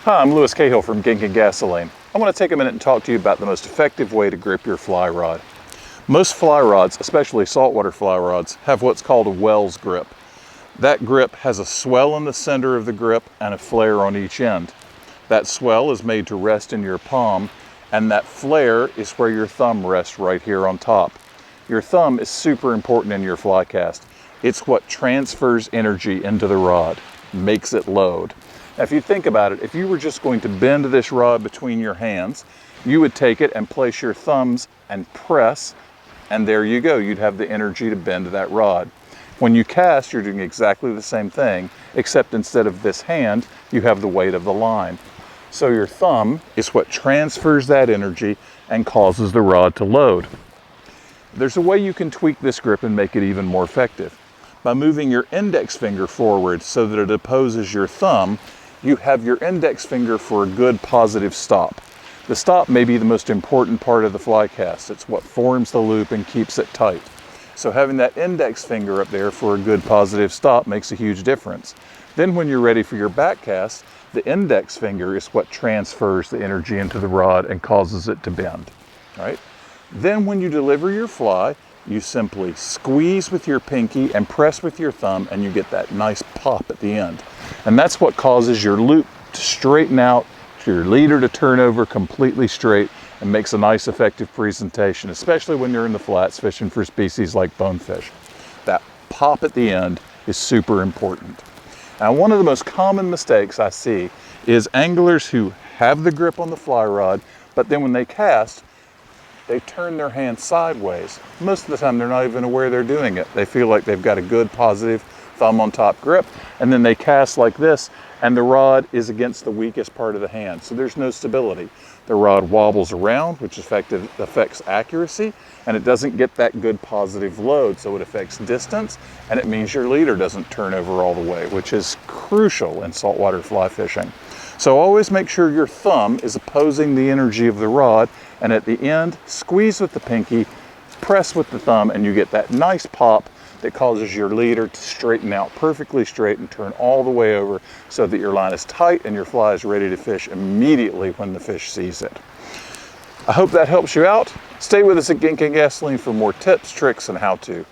Hi, I'm Lewis Cahill from Gink and Gasoline. I want to take a minute and talk to you about the most effective way to grip your fly rod. Most fly rods, especially saltwater fly rods, have what's called a Wells grip. That grip has a swell in the center of the grip and a flare on each end. That swell is made to rest in your palm, and that flare is where your thumb rests right here on top. Your thumb is super important in your fly cast. It's what transfers energy into the rod, makes it load. Now, if you think about it, if you were just going to bend this rod between your hands, you would take it and place your thumbs and press, and there you go. You'd have the energy to bend that rod. When you cast, you're doing exactly the same thing, except instead of this hand, you have the weight of the line. So your thumb is what transfers that energy and causes the rod to load. There's a way you can tweak this grip and make it even more effective. By moving your index finger forward so that it opposes your thumb, you have your index finger for a good positive stop. The stop may be the most important part of the fly cast. It's what forms the loop and keeps it tight. So having that index finger up there for a good positive stop makes a huge difference. Then when you're ready for your back cast, the index finger is what transfers the energy into the rod and causes it to bend, right? Then when you deliver your fly, you simply squeeze with your pinky and press with your thumb, and you get that nice pop at the end. And that's what causes your loop to straighten out, your leader to turn over completely straight, and makes a nice effective presentation, especially when you're in the flats fishing for species like bonefish. That pop at the end is super important. Now, one of the most common mistakes I see is anglers who have the grip on the fly rod, but then when they cast, they turn their hand sideways. Most of the time, they're not even aware they're doing it. They feel like they've got a good positive thumb on top grip, and then they cast like this, and the rod is against the weakest part of the hand. So there's no stability. The rod wobbles around, which affects accuracy, and it doesn't get that good positive load. So it affects distance, and it means your leader doesn't turn over all the way, which is crucial in saltwater fly fishing. So always make sure your thumb is opposing the energy of the rod, and at the end, squeeze with the pinky, press with the thumb, and you get that nice pop that causes your leader to straighten out perfectly straight and turn all the way over so that your line is tight and your fly is ready to fish immediately when the fish sees it. I hope that helps you out. Stay with us at Gink and Gasoline for more tips, tricks, and how-to.